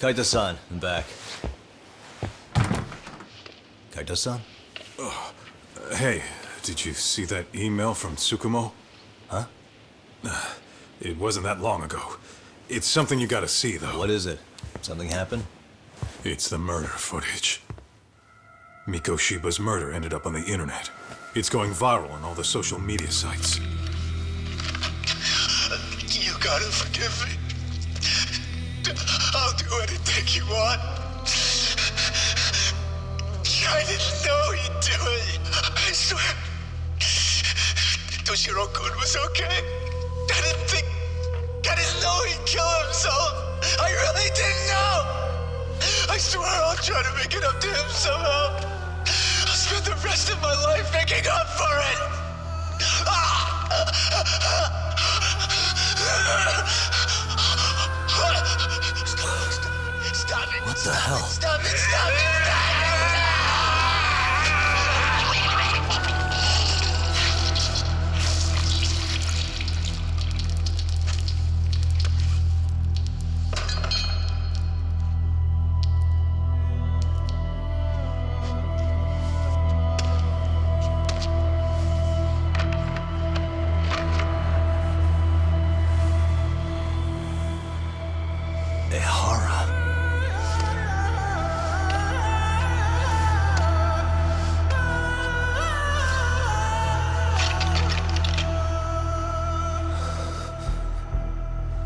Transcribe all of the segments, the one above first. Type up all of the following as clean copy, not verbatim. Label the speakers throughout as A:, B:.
A: Kaito-san, I'm back. Kaito-san?
B: Hey, did you see that email from Tsukumo?
A: Huh?
B: It wasn't that long ago. It's something you gotta see, though.
A: What is it? Something happened?
B: It's the murder footage. Miko Shiba's murder ended up on the internet. It's going viral on all the social media sites.
C: You gotta forgive me. I'll do anything you want. I didn't know he'd do it. I swear. Toshiro-kun was okay. I didn't know he'd kill himself. I really didn't know. I swear I'll try to make it up to him somehow. I'll spend the rest of my life making up for it. Stop it.
A: What the hell?
C: Stop it. Stop it.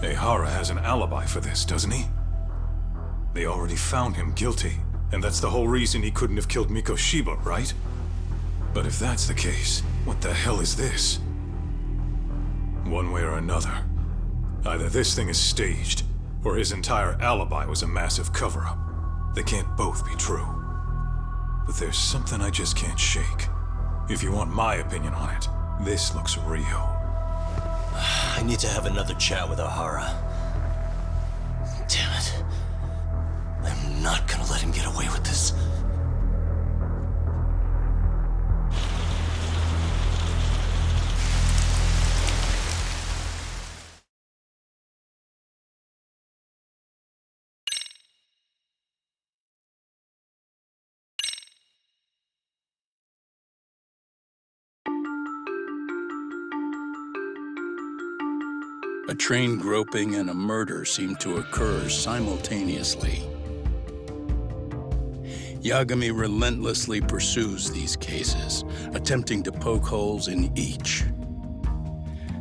B: Ehara has an alibi for this, doesn't he? They already found him guilty, and that's the whole reason he couldn't have killed Miko Shiba, right? But if that's the case, what the hell is this? One way or another, either this thing is staged, or his entire alibi was a massive cover-up. They can't both be true. But there's something I just can't shake. If you want my opinion on it, this looks real.
A: I need to have another chat with Ohara. Damn it. I'm not gonna let him get away with this.
D: A train groping and a murder seem to occur simultaneously. Yagami relentlessly pursues these cases, attempting to poke holes in each.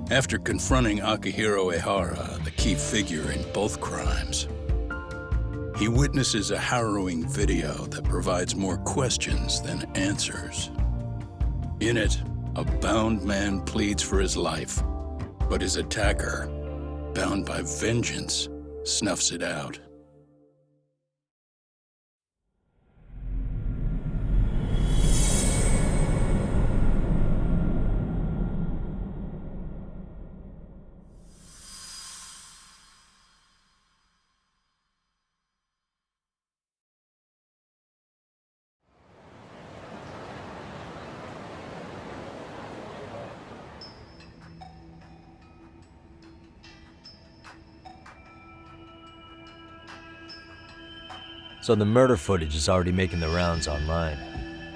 D: After confronting Akihiro Ehara, the key figure in both crimes, he witnesses a harrowing video that provides more questions than answers. In it, a bound man pleads for his life, but his attacker, bound by vengeance, snuffs it out.
A: So the murder footage is already making the rounds online.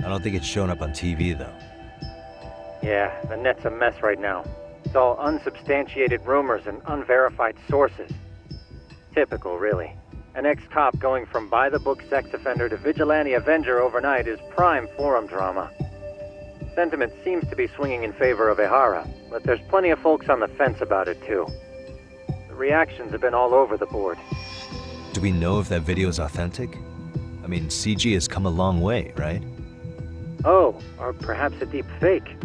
A: I don't think it's showing up on TV, though.
E: Yeah, the net's a mess right now. It's all unsubstantiated rumors and unverified sources. Typical, really. An ex-cop going from by-the-book sex offender to vigilante avenger overnight is prime forum drama. Sentiment seems to be swinging in favor of Ehara, but there's plenty of folks on the fence about it, too. The reactions have been all over the board.
A: Do we know if that video is authentic? I mean, CG has come a long way, right?
E: Oh, or perhaps a deep fake.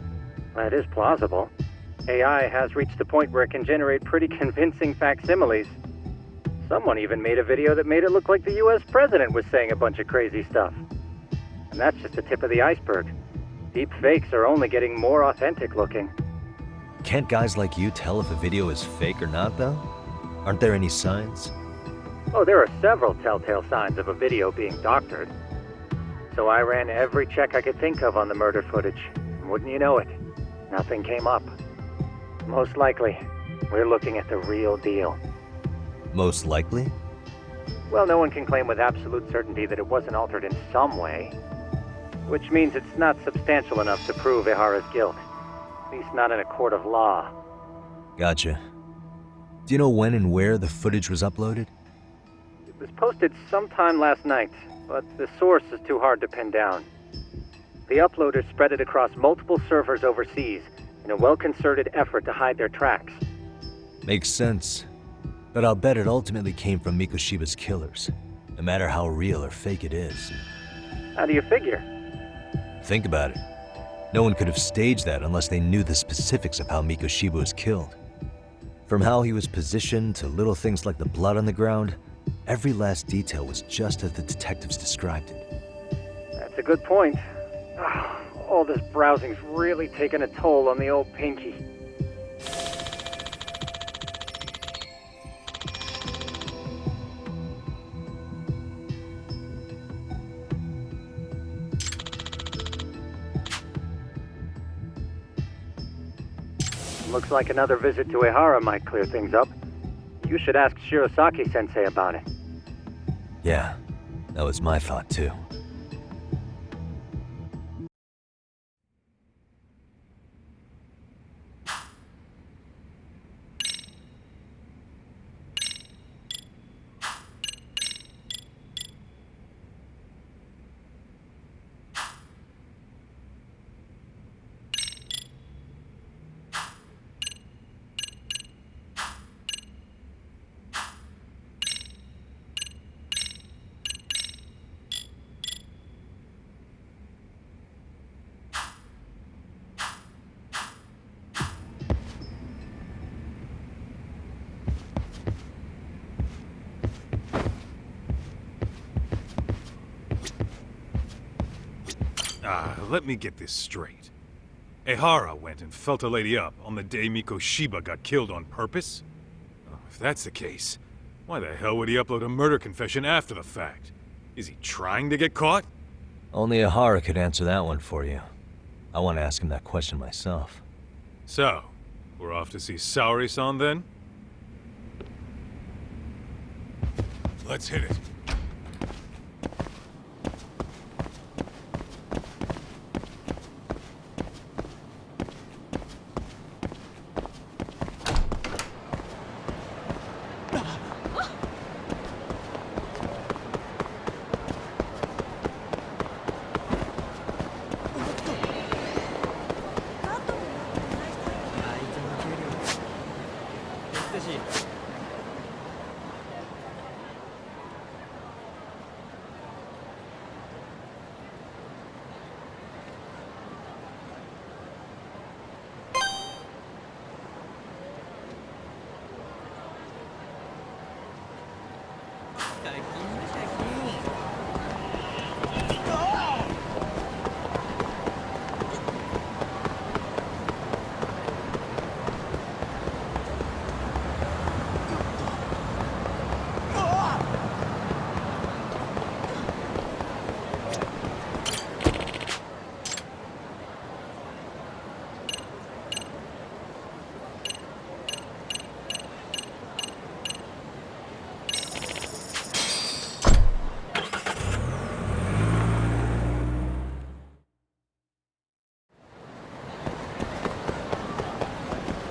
E: That is plausible. AI has reached the point where it can generate pretty convincing facsimiles. Someone even made a video that made it look like the US president was saying a bunch of crazy stuff. And that's just the tip of the iceberg. Deep fakes are only getting more authentic looking.
A: Can't guys like you tell if a video is fake or not, though? Aren't there any signs?
E: Oh, there are several telltale signs of a video being doctored. So I ran every check I could think of on the murder footage. And wouldn't you know it, nothing came up. Most likely, we're looking at the real deal.
A: Most likely?
E: Well, no one can claim with absolute certainty that it wasn't altered in some way. Which means it's not substantial enough to prove Ihara's guilt. At least not in a court of law.
F: Gotcha. Do you know when and where the footage was uploaded?
E: It was posted sometime last night, but the source is too hard to pin down. The uploaders spread it across multiple servers overseas in a well-concerted effort to hide their tracks.
F: Makes sense. But I'll bet it ultimately came from Mikoshiba's killers, no matter how real or fake it is.
E: How do you figure?
F: Think about it. No one could have staged that unless they knew the specifics of how Mikoshiba was killed. From how he was positioned to little things like the blood on the ground, every last detail was just as the detectives described it.
E: That's a good point. All this browsing's really taken a toll on the old pinky. Looks like another visit to Ihara might clear things up. You should ask Shirosaki-sensei about it.
F: Yeah, that was my thought too.
B: Let me get this straight. Ihara went and felt a lady up on the day Mikoshiba got killed on purpose? Oh, if that's the case, why the hell would he upload a murder confession after the fact? Is he trying to get caught?
F: Only Ihara could answer that one for you. I want to ask him that question myself.
B: So, we're off to see Saori-san then? Let's hit it.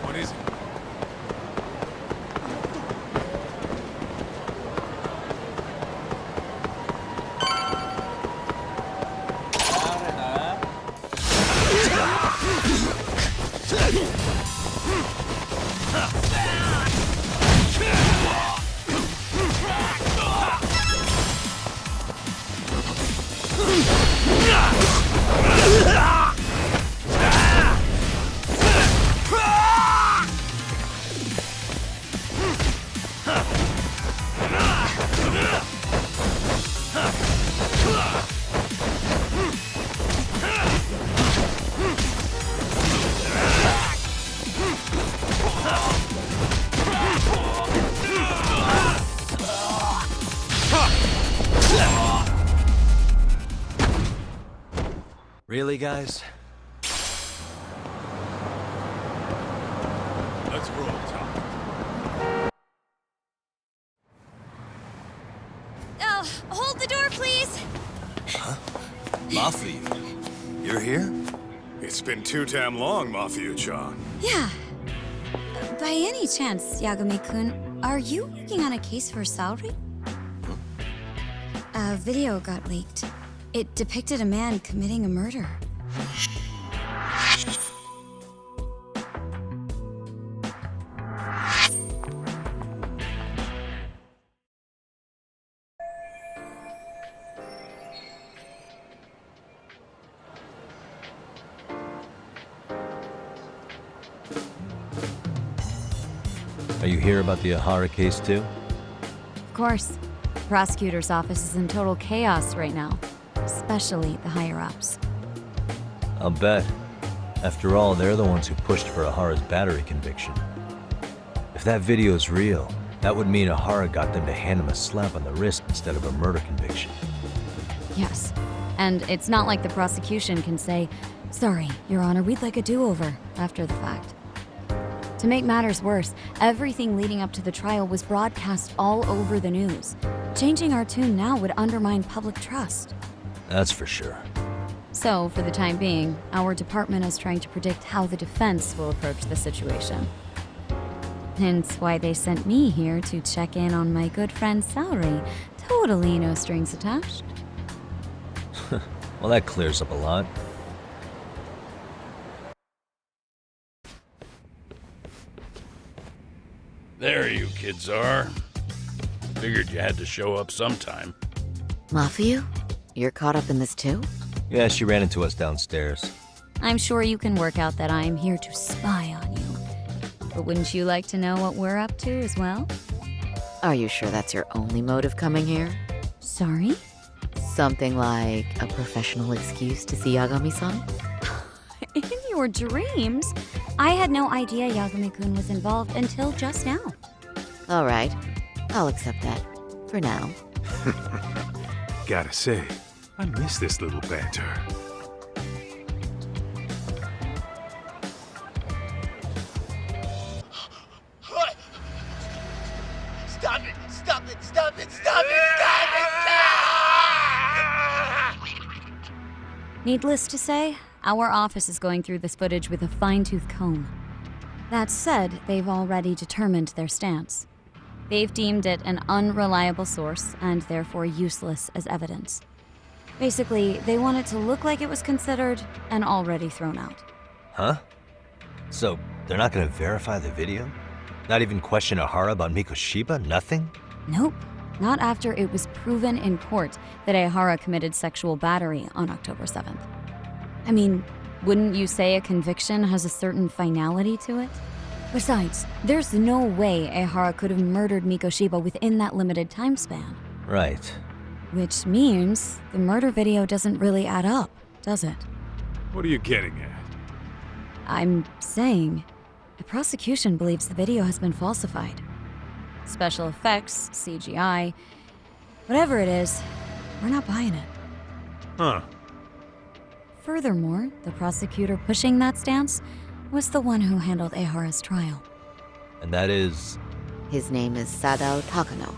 B: What is it?
F: Really, guys?
B: Let's roll, Tom.
G: Hold the door, please!
A: Mafia, you're here?
B: It's been too damn long, Mafia-chan.
G: Yeah. By any chance, Yagami-kun, are you working on a case for Saori? A video got leaked. It depicted a man committing a murder.
F: Are you here about the Ahara case too?
G: Of course. The prosecutor's office is in total chaos right now, especially the higher-ups.
F: I'll bet. After all, they're the ones who pushed for Ahara's battery conviction. If that video is real, that would mean Ahara got them to hand him a slap on the wrist instead of a murder conviction.
G: Yes. And it's not like the prosecution can say, "Sorry, Your Honor, we'd like a do-over," after the fact. To make matters worse, everything leading up to the trial was broadcast all over the news. Changing our tune now would undermine public trust.
F: That's for sure.
G: So, for the time being, our department is trying to predict how the defense will approach the situation. Hence why they sent me here to check in on my good friend Saori. Totally no strings attached.
F: Well, that clears up a lot.
D: There you kids are. Figured you had to show up sometime.
H: Mafia? You're caught up in this too?
F: Yeah, she ran into us downstairs.
G: I'm sure you can work out that I'm here to spy on you. But wouldn't you like to know what we're up to as well?
H: Are you sure that's your only motive coming here?
G: Sorry?
H: Something like a professional excuse to see Yagami-san?
G: In your dreams? I had no idea Yagami-kun was involved until just now.
H: All right, I'll accept that. For now.
B: Gotta say, I miss this little banter.
C: What? Stop it! Stop it! Stop it! Stop it! Stop it!
G: Needless to say, our office is going through this footage with a fine-tooth comb. That said, they've already determined their stance. They've deemed it an unreliable source and therefore useless as evidence. Basically, they want it to look like it was considered and already thrown out.
F: Huh? So, they're not gonna verify the video? Not even question Ahara about Mikoshiba? Nothing?
G: Nope. Not after it was proven in court that Ahara committed sexual battery on October 7th. I mean, wouldn't you say a conviction has a certain finality to it? Besides, there's no way Ahara could have murdered Mikoshiba within that limited time span.
F: Right.
G: Which means the murder video doesn't really add up, does it?
B: What are you getting at?
G: I'm saying, the prosecution believes the video has been falsified. Special effects, CGI, whatever it is, we're not buying it.
B: Huh.
G: Furthermore, the prosecutor pushing that stance was the one who handled Ahara's trial.
F: And that is...
H: His name is Sadao Takano.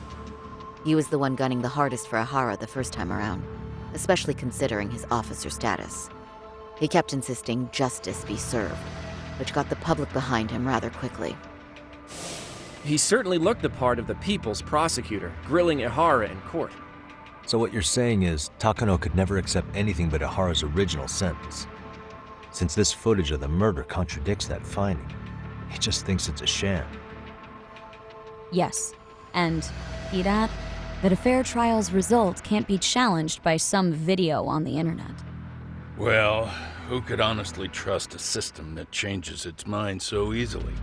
H: He was the one gunning the hardest for Ahara the first time around, especially considering his officer status. He kept insisting justice be served, which got the public behind him rather quickly.
I: He certainly looked the part of the people's prosecutor, grilling Ahara in court.
F: So what you're saying is, Takano could never accept anything but Ahara's original sentence. Since this footage of the murder contradicts that finding, he just thinks it's a sham.
G: Yes, and he'd add that a fair trial's result can't be challenged by some video on the internet.
D: Well, who could honestly trust a system that changes its mind so easily?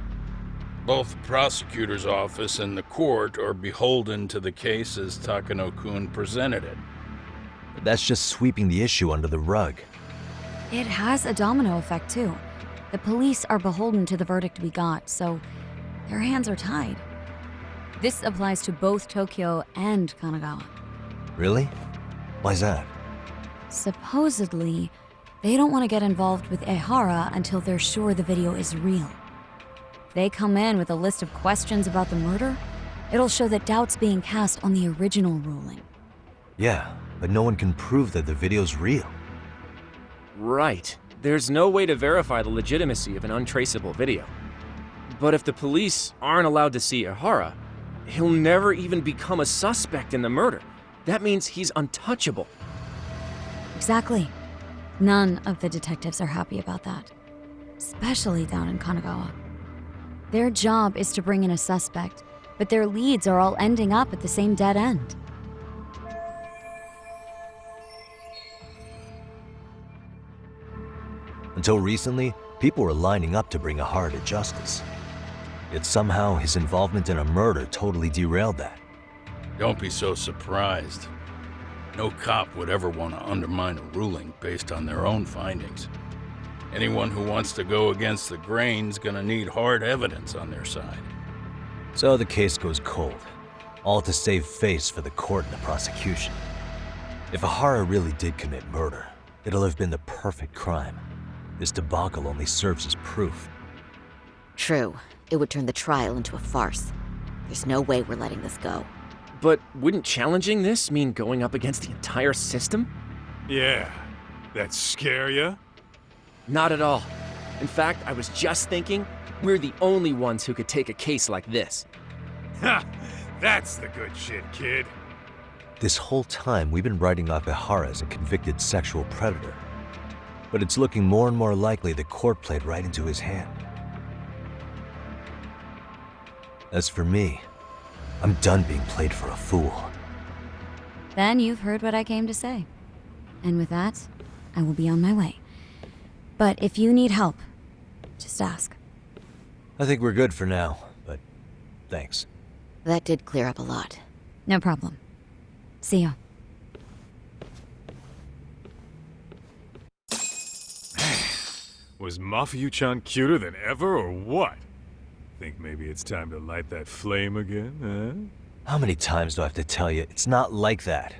D: Both the prosecutor's office and the court are beholden to the case as Takano-kun presented it.
F: But that's just sweeping the issue under the rug.
G: It has a domino effect, too. The police are beholden to the verdict we got, so their hands are tied. This applies to both Tokyo and Kanagawa.
F: Really? Why's that?
G: Supposedly, they don't want to get involved with Ehara until they're sure the video is real. If they come in with a list of questions about the murder, it'll show that doubt's being cast on the original ruling.
F: Yeah, but no one can prove that the video's real.
I: Right. There's no way to verify the legitimacy of an untraceable video. But if the police aren't allowed to see Ihara, he'll never even become a suspect in the murder. That means he's untouchable.
G: Exactly. None of the detectives are happy about that. Especially down in Kanagawa. Their job is to bring in a suspect, but their leads are all ending up at the same dead end.
F: Until recently, people were lining up to bring Ihara to justice. Yet somehow his involvement in a murder totally derailed that.
D: Don't be so surprised. No cop would ever want to undermine a ruling based on their own findings. Anyone who wants to go against the grain's gonna need hard evidence on their side.
F: So the case goes cold, all to save face for the court and the prosecution. If Ihara really did commit murder, it'll have been the perfect crime. This debacle only serves as proof.
H: True. It would turn the trial into a farce. There's no way we're letting this go.
I: But wouldn't challenging this mean going up against the entire system?
B: Yeah. That scare ya?
I: Not at all. In fact, I was just thinking, we're the only ones who could take a case like this.
B: Ha! That's the good shit, kid.
F: This whole time, we've been writing off Ihara as a convicted sexual predator. But it's looking more and more likely the court played right into his hand. As for me, I'm done being played for a fool.
G: Then you've heard what I came to say. And with that, I will be on my way. But if you need help, just ask.
F: I think we're good for now, but thanks.
H: That did clear up a lot.
G: No problem. See ya.
B: Was Mafuyu-chan cuter than ever, or what? Think maybe it's time to light that flame again, huh?
F: How many times do I have to tell you, it's not like that?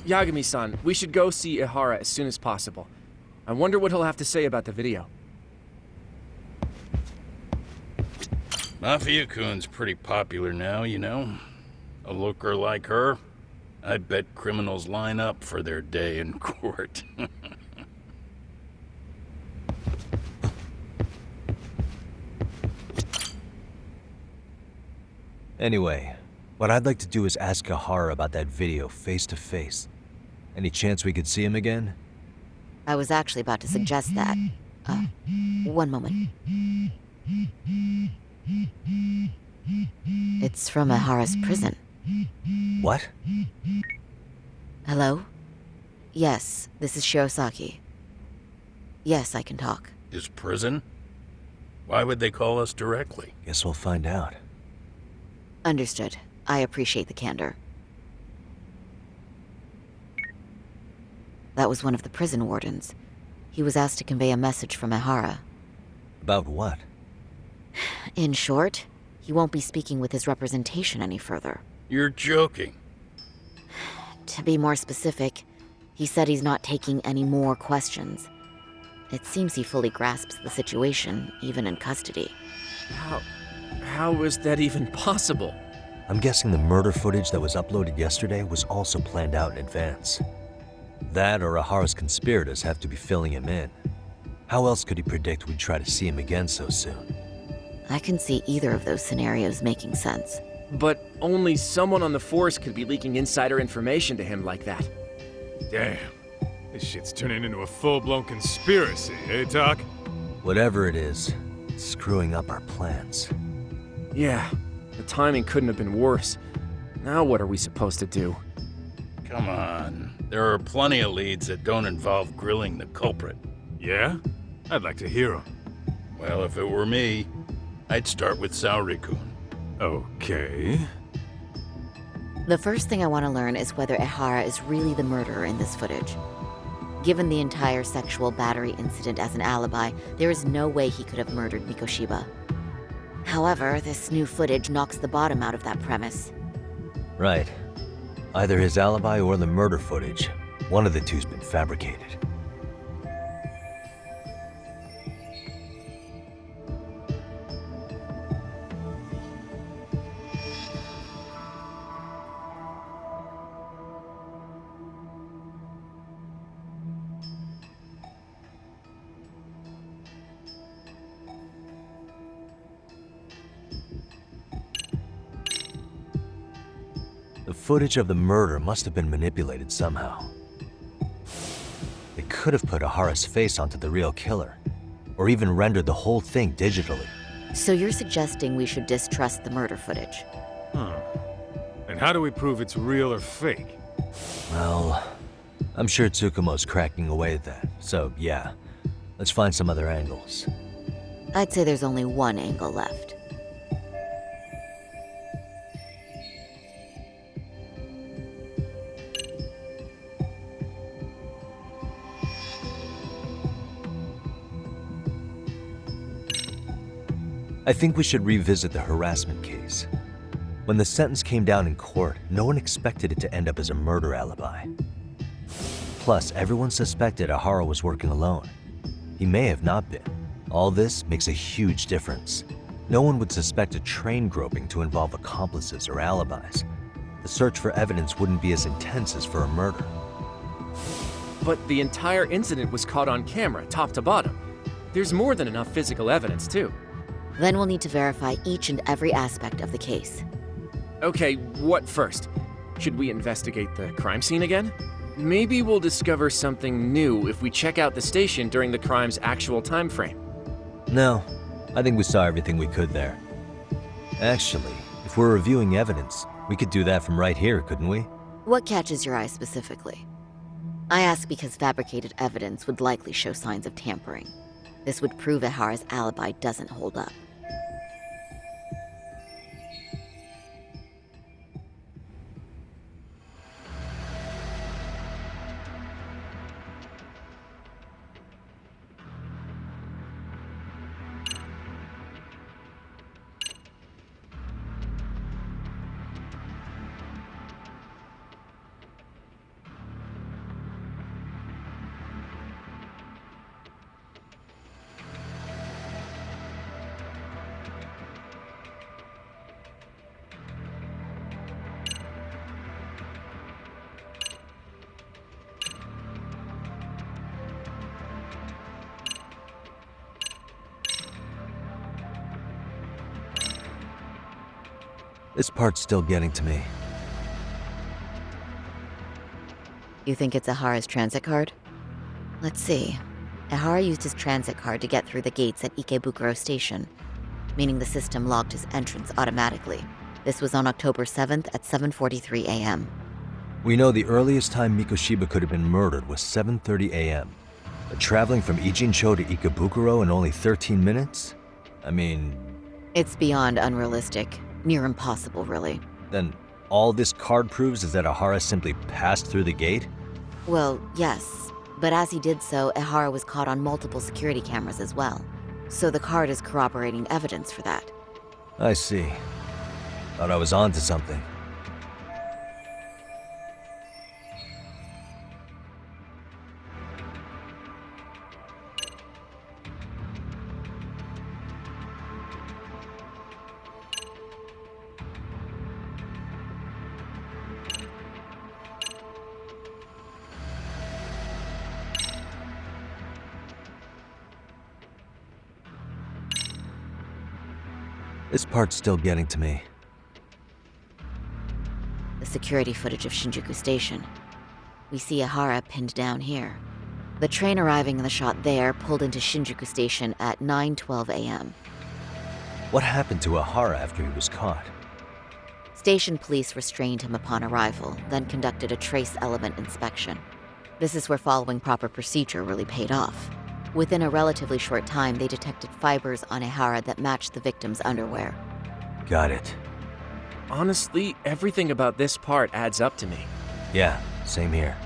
I: Yagami-san, we should go see Ihara as soon as possible. I wonder what he'll have to say about the video.
D: Mafia-kun's pretty popular now, you know. A looker like her, I bet criminals line up for their day in court.
F: Anyway, what I'd like to do is ask Ihara about that video face to face. Any chance we could see him again?
H: I was actually about to suggest that. One moment. It's from Ihara's prison.
F: What?
H: Hello? Yes, this is Shirosaki. Yes, I can talk.
D: His prison? Why would they call us directly?
F: Guess we'll find out.
H: Understood. I appreciate the candor. That was one of the prison wardens. He was asked to convey a message from Ihara.
F: About what?
H: In short, he won't be speaking with his representation any further.
D: You're joking.
H: To be more specific, he said he's not taking any more questions. It seems he fully grasps the situation, even in custody.
I: How is that even possible?
F: I'm guessing the murder footage that was uploaded yesterday was also planned out in advance. That or Ihara's conspirators have to be filling him in. How else could he predict we'd try to see him again so soon?
H: I can see either of those scenarios making sense.
I: But only someone on the force could be leaking insider information to him like that.
B: Damn. This shit's turning into a full-blown conspiracy, eh, Doc?
F: Whatever it is, it's screwing up our plans.
I: Yeah, the timing couldn't have been worse. Now what are we supposed to do?
D: Come on. There are plenty of leads that don't involve grilling the culprit.
B: Yeah? I'd like to hear 'em.
D: Well, if it were me, I'd start with Saori-kun.
B: Okay.
H: The first thing I want to learn is whether Ihara is really the murderer in this footage. Given the entire sexual battery incident as an alibi, there is no way he could have murdered Mikoshiba. However, this new footage knocks the bottom out of that premise.
F: Right. Either his alibi or the murder footage. One of the two's been fabricated. footage of the murder must have been manipulated somehow. They could have put Ahara's face onto the real killer, or even rendered the whole thing digitally.
H: So you're suggesting we should distrust the murder footage?
B: And how do we prove it's real or fake?
F: Well, I'm sure Tsukumo's cracking away at that, so yeah. Let's find some other angles.
H: I'd say there's only one angle left.
F: I think we should revisit the harassment case. When the sentence came down in court, no one expected it to end up as a murder alibi. Plus, everyone suspected Ahara was working alone. He may have not been. All this makes a huge difference. No one would suspect a train groping to involve accomplices or alibis. The search for evidence wouldn't be as intense as for a murder.
I: But the entire incident was caught on camera, top to bottom. There's more than enough physical evidence, too.
H: Then we'll need to verify each and every aspect of the case.
I: Okay, what first? Should we investigate the crime scene again? Maybe we'll discover something new if we check out the station during the crime's actual time frame.
F: No, I think we saw everything we could there. Actually, if we're reviewing evidence, we could do that from right here, couldn't we?
H: What catches your eye specifically? I ask because fabricated evidence would likely show signs of tampering. This would prove Ahara's alibi doesn't hold up.
F: This part's still getting to me.
H: You think it's Ahara's transit card? Let's see. Ahara used his transit card to get through the gates at Ikebukuro Station, meaning the system logged his entrance automatically. This was on October 7th at 7:43 a.m.
F: We know the earliest time Mikoshiba could have been murdered was 7:30 a.m. But traveling from Ijincho to Ikebukuro in only 13 minutes? I mean...
H: It's beyond unrealistic. Near impossible, really.
F: Then all this card proves is that Ahara simply passed through the gate?
H: Well, yes. But as he did so, Ahara was caught on multiple security cameras as well. So the card is corroborating evidence for that.
F: I see. Thought I was onto something. This part's still getting to me.
H: The security footage of Shinjuku Station. We see Ahara pinned down here. The train arriving in the shot there pulled into Shinjuku Station at 9:12 a.m.
F: What happened to Ahara after he was caught?
H: Station police restrained him upon arrival, then conducted a trace element inspection. This is where following proper procedure really paid off. Within a relatively short time, they detected fibers on Ahara that matched the victim's underwear.
F: Got it.
I: Honestly, everything about this part adds up to me.
F: Yeah, same here.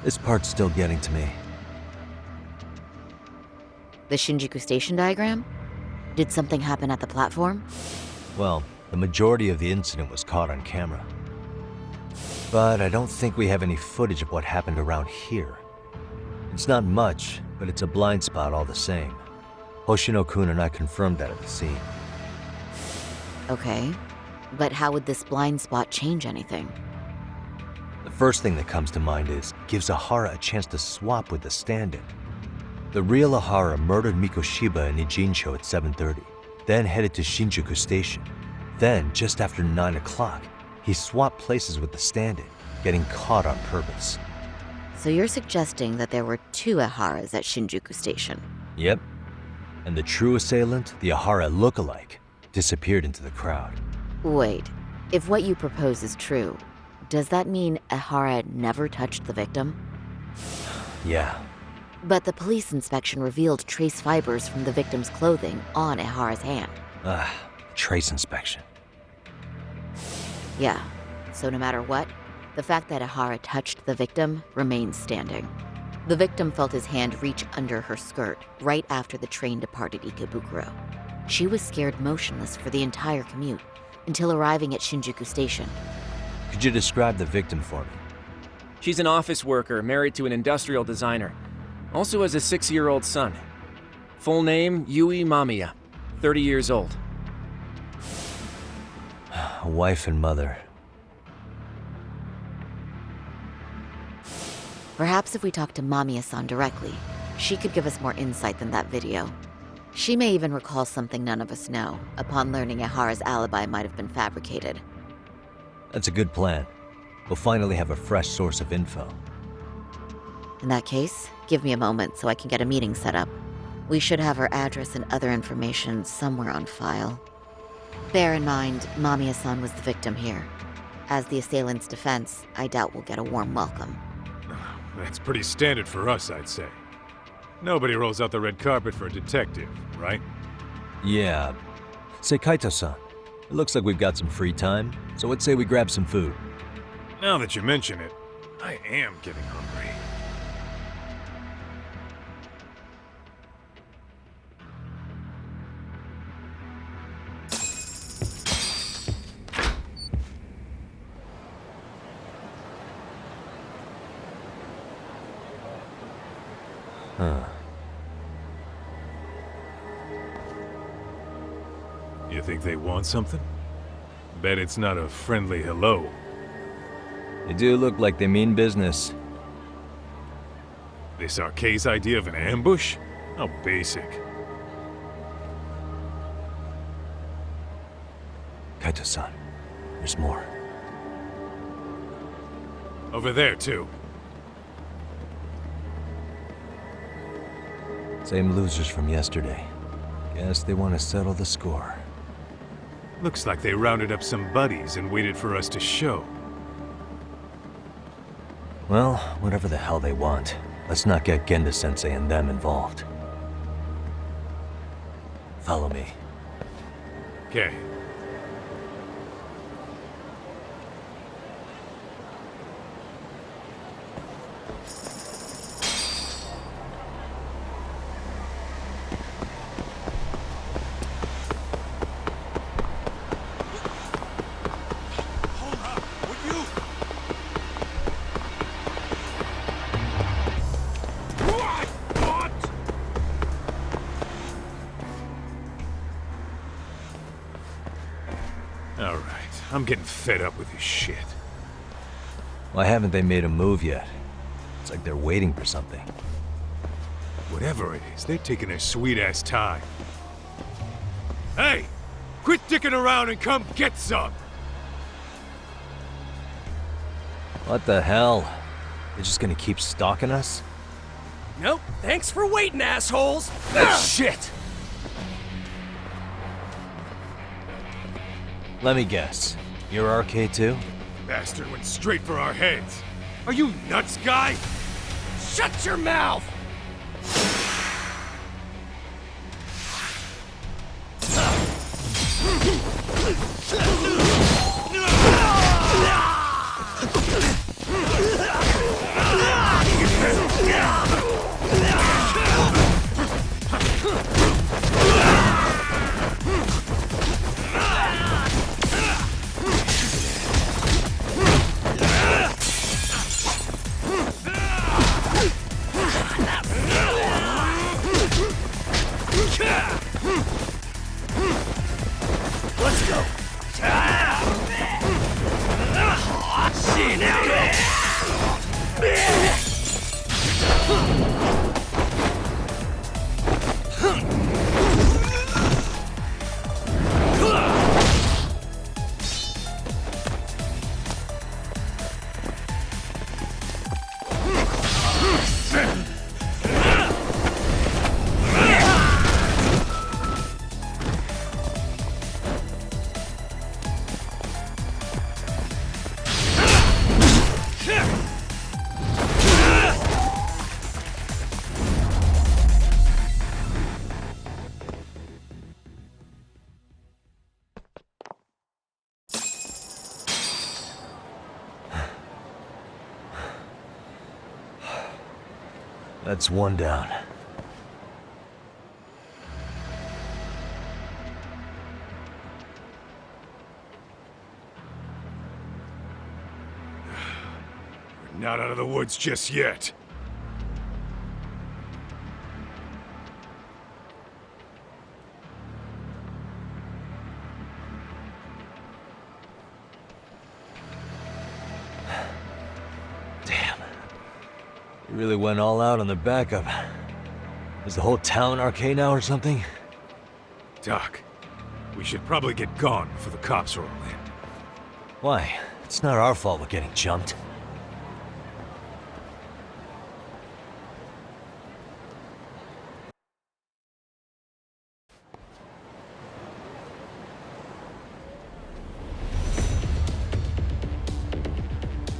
F: This part's still getting to me.
H: The Shinjuku Station diagram? Did something happen at the platform?
F: Well, the majority of the incident was caught on camera. But I don't think we have any footage of what happened around here. It's not much, but it's a blind spot all the same. Hoshino-kun and I confirmed that at the scene.
H: Okay, but how would this blind spot change anything?
F: The first thing that comes to mind is gives Ahara a chance to swap with the stand-in. The real Ahara murdered Mikoshiba in Ijincho at 7:30, then headed to Shinjuku Station. Then, just after 9 o'clock, he swapped places with the stand-in, getting caught on purpose.
H: So you're suggesting that there were two Aharas at Shinjuku Station?
F: Yep. And the true assailant, the Ahara lookalike, disappeared into the crowd.
H: Wait, if what you propose is true, does that mean Ahara never touched the victim?
F: Yeah.
H: But the police inspection revealed trace fibers from the victim's clothing on Ahara's hand.
F: Trace inspection.
H: Yeah, so no matter what, the fact that Ahara touched the victim remains standing. The victim felt his hand reach under her skirt right after the train departed Ikebukuro. She was scared motionless for the entire commute until arriving at Shinjuku Station.
F: Could you describe the victim for me?
I: She's an office worker married to an industrial designer. Also has a 6-year-old son. Full name, Yui Mamiya, 30 years old.
F: A wife and mother.
H: Perhaps if we talk to Mamiya-san directly, she could give us more insight than that video. She may even recall something none of us know, upon learning Ahara's alibi might have been fabricated.
F: That's a good plan. We'll finally have a fresh source of info.
H: In that case, give me a moment so I can get a meeting set up. We should have her address and other information somewhere on file. Bear in mind, Mamiya-san was the victim here. As the assailant's defense, I doubt we'll get a warm welcome.
B: That's pretty standard for us, I'd say. Nobody rolls out the red carpet for a detective, right?
F: Yeah. Say, Kaito-san, it looks like we've got some free time, so let's say we grab some food.
B: Now that you mention it, I am getting hungry. You think they want something? Bet it's not a friendly hello.
F: They do look like they mean business.
B: This Arcade's idea of an ambush? How basic.
F: Kaito-san, there's more.
B: Over there, too.
F: Same losers from yesterday. Guess they want to settle the score.
B: Looks like they rounded up some buddies and waited for us to show.
F: Well, whatever the hell they want, let's not get Genda-sensei and them involved. Follow me.
B: Okay. I'm getting fed up with this shit.
F: Why haven't they made a move yet? It's like they're waiting for something.
B: Whatever it is, they're taking their sweet-ass time. Hey! Quit dicking around and come get some!
F: What the hell? They're just gonna keep stalking us?
A: Nope. Thanks for waiting, assholes.
F: Shit! Let me guess. You're RK too?
B: Bastard went straight for our heads. Are you nuts, guy?
A: Shut your mouth! Let's go.
F: That's one down.
B: We're not out of the woods just yet.
F: Damn. You really went all out on the backup. Is the whole town arcade now or something?
B: Doc, we should probably get gone before the cops roll in.
F: Why? It's not our fault we're getting jumped.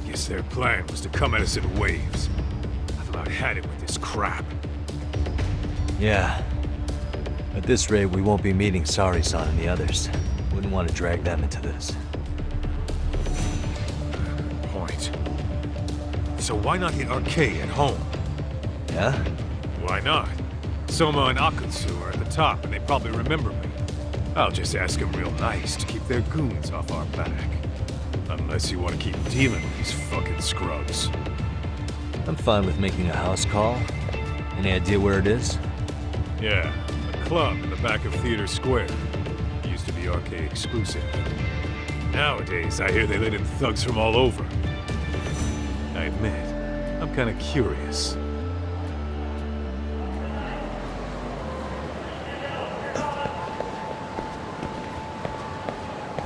B: Guess their plan was to come at us in waves. I've about had it with this crap.
F: Yeah. At this rate, we won't be meeting Sari-san and the others. Wouldn't want to drag them into this.
B: Point. So why not hit Arcade at home?
F: Yeah?
B: Why not? Soma and Akutsu are at the top, and they probably remember me. I'll just ask them real nice to keep their goons off our back. Unless you want to keep dealing with these fucking scrubs.
F: I'm fine with making a house call. Any idea where it is?
B: Yeah, a club in the back of Theater Square. Used to be arcade exclusive. Nowadays, I hear they let in thugs from all over. I admit, I'm kinda curious.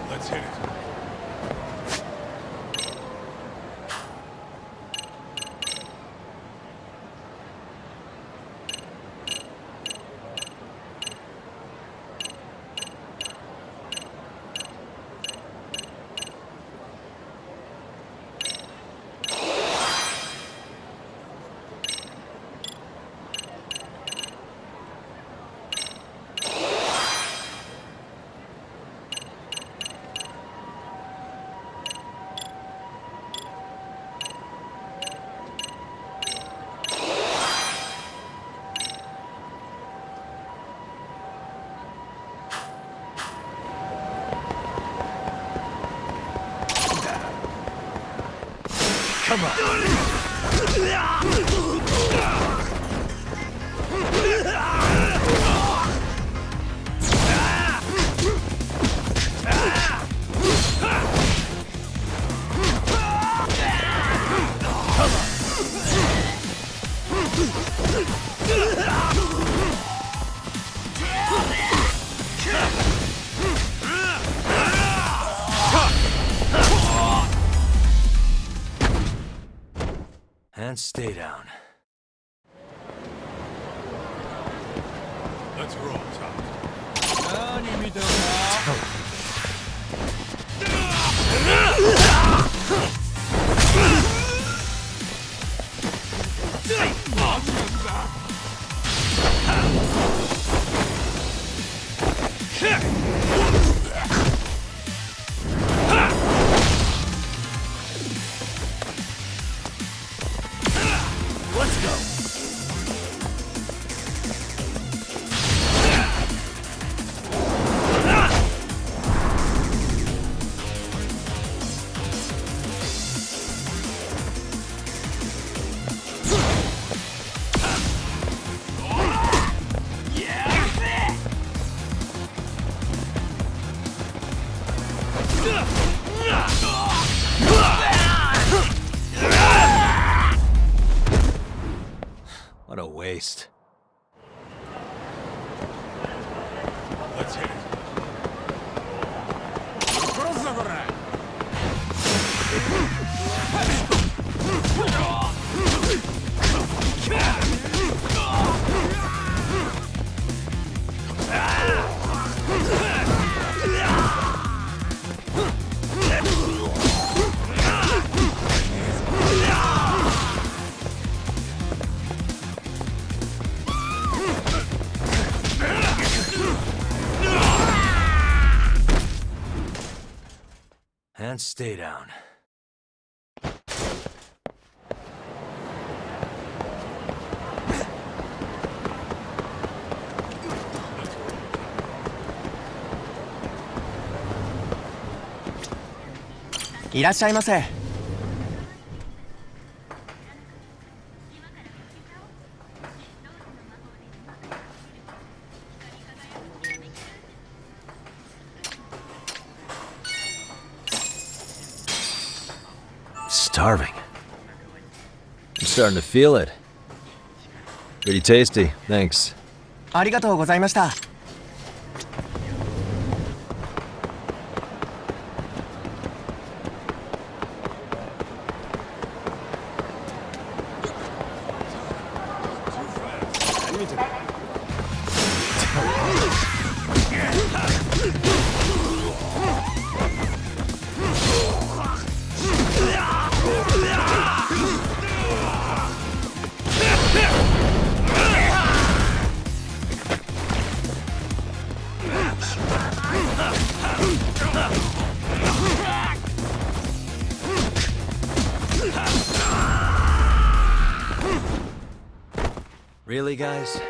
B: Let's hit it.
F: Come on. And stay down.
B: Let's roll, Tom.
F: Let's go. What a waste.
B: Let's hit it.
F: And stay down.
J: いらっしゃいませ。
F: Starving. I'm starting to feel it. Pretty tasty, thanks.
J: ありがとうございました。
F: Really, guys?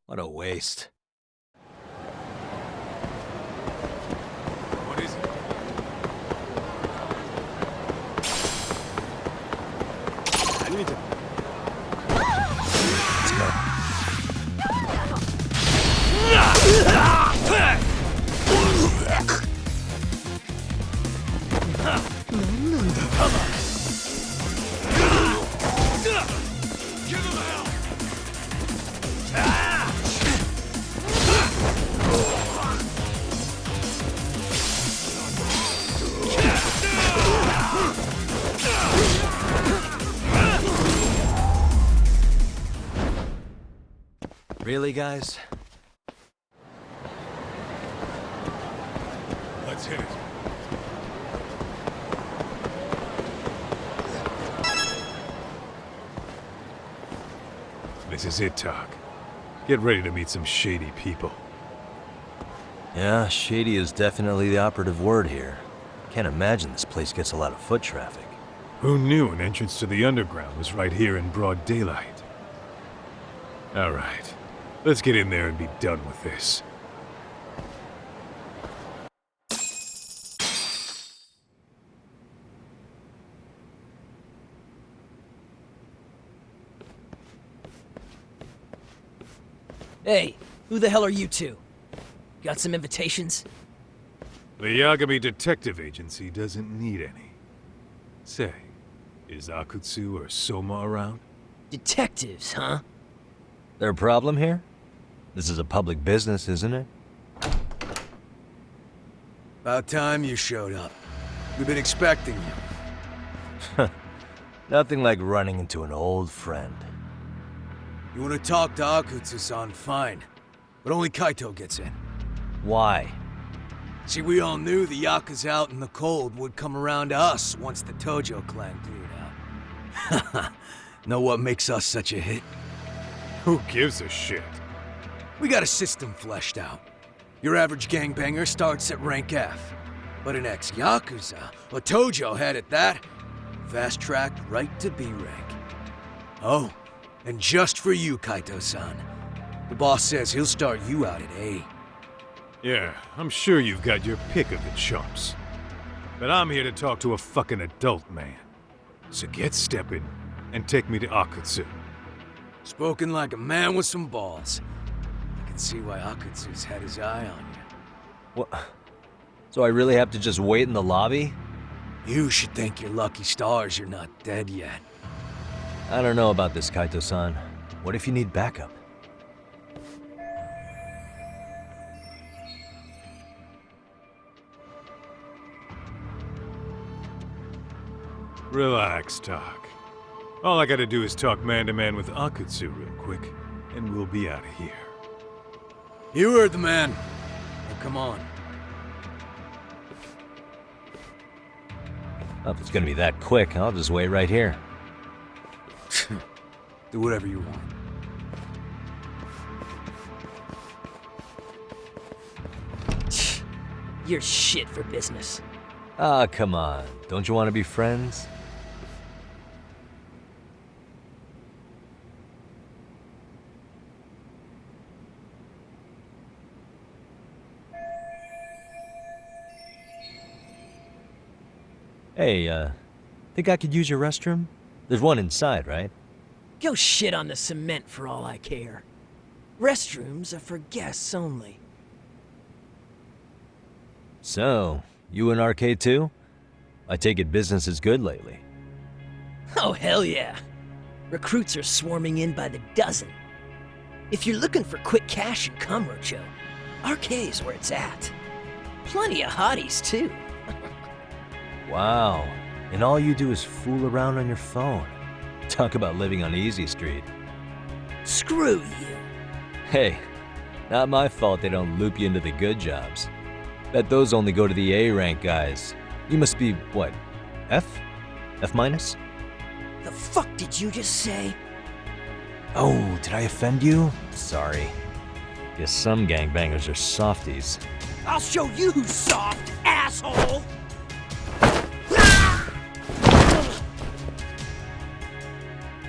F: What a waste.
B: What is it?
F: Let's go. Really, guys?
B: Let's hit it. This is it, Talk. Get ready to meet some shady people.
F: Yeah, shady is definitely the operative word here. Can't imagine this place gets a lot of foot traffic.
B: Who knew an entrance to the underground was right here in broad daylight? All right, let's get in there and be done with this.
K: Hey, who the hell are you two? Got some invitations?
B: The Yagami Detective Agency doesn't need any. Say, is Akutsu or Soma around?
K: Detectives, huh?
F: There a problem here? This is a public business, isn't it?
L: About time you showed up. We've been expecting you.
F: Nothing like running into an old friend.
L: You want to talk to Akutsu-san, fine. But only Kaito gets in.
F: Why?
L: See, we all knew the Yakuza out in the cold would come around to us once the Tojo clan cleared out. Know what makes us such a hit?
B: Who gives a shit?
L: We got a system fleshed out. Your average gangbanger starts at rank F. But an ex-Yakuza, a Tojo head at that, fast-tracked right to B rank. Oh, and just for you, Kaito-san. The boss says he'll start you out at A.
B: Yeah, I'm sure you've got your pick of the chumps. But I'm here to talk to a fucking adult man. So get stepping and take me to Akutsu.
L: Spoken like a man with some balls. I can see why Akutsu's had his eye on you.
F: What? So I really have to just wait in the lobby?
L: You should thank your lucky stars you're not dead yet.
F: I don't know about this, Kaito-san. What if you need backup?
B: Relax, Tak. All I gotta do is talk man-to-man with Akutsu real quick, and we'll be out of here.
L: You heard the man. Now come on.
F: Well, if it's gonna be that quick, I'll just wait right here.
L: Do whatever you want.
K: You're shit for business.
F: Ah, come on. Don't you want to be friends? Hey, think I could use your restroom? There's one inside, right?
K: Go shit on the cement for all I care. Restrooms are for guests only.
F: So, you in Arcade too? I take it business is good lately.
K: Oh, hell yeah. Recruits are swarming in by the dozen. If you're looking for quick cash and Kamurocho, Arcade's where it's at. Plenty of hotties, too.
F: Wow. And all you do is fool around on your phone. Talk about living on Easy Street.
K: Screw you.
F: Hey, not my fault they don't loop you into the good jobs. Bet those only go to the A-rank guys. You must be, what, F? F minus?
K: The fuck did you just say?
F: Oh, did I offend you? Sorry. Guess some gangbangers are softies.
K: I'll show you who's soft, asshole!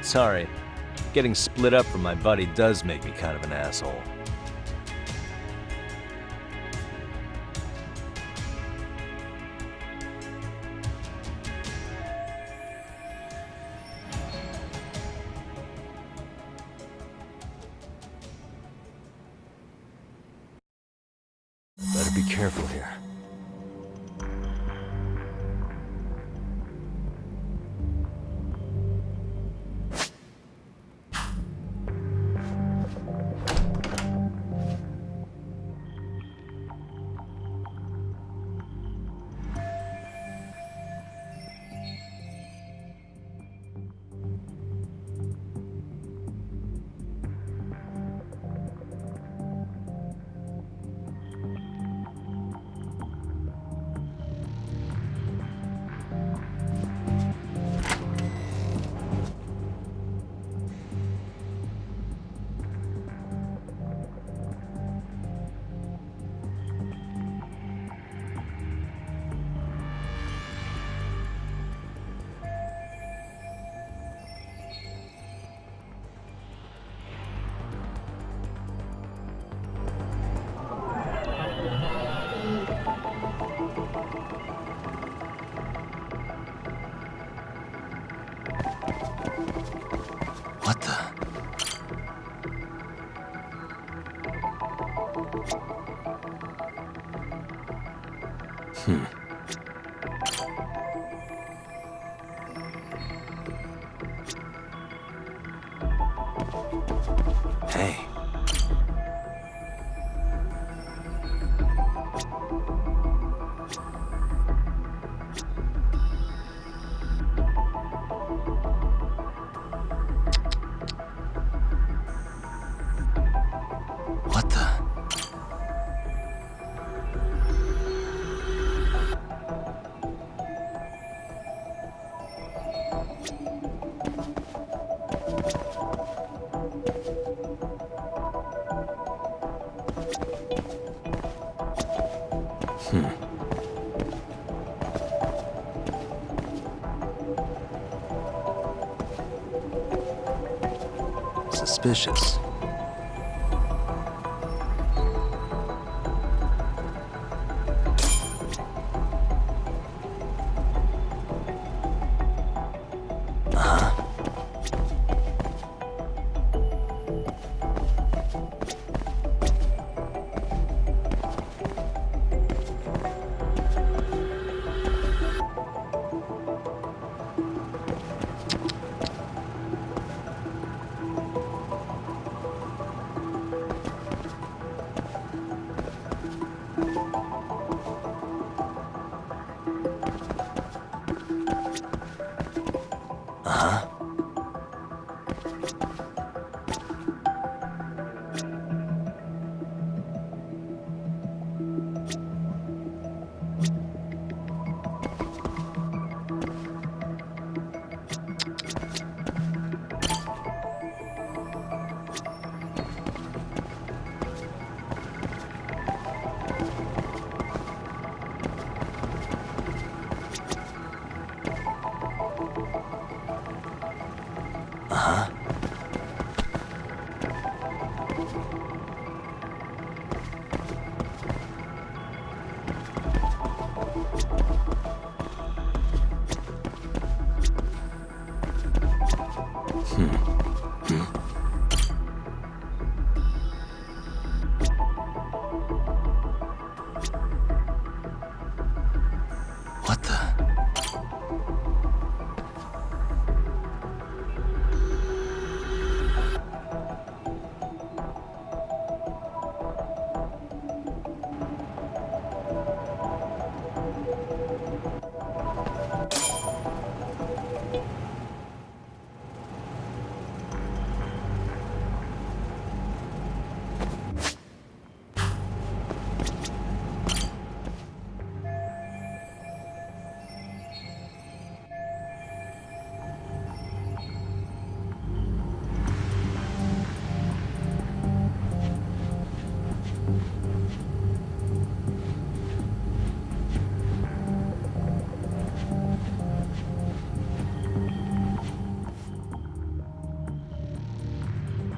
F: Sorry. Getting split up from my buddy does make me kind of an asshole. Better be careful here. What the? Hey. What the? Suspicious.
A: What the?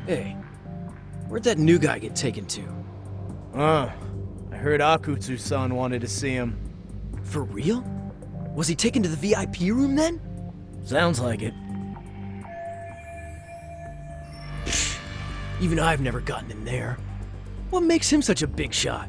K: Hey, where'd that new guy get taken to?
J: I heard Akutsu-san wanted to see him.
K: For real? Was he taken to the VIP room then?
J: Sounds like it.
K: Even I've never gotten in there. What makes him such a big shot?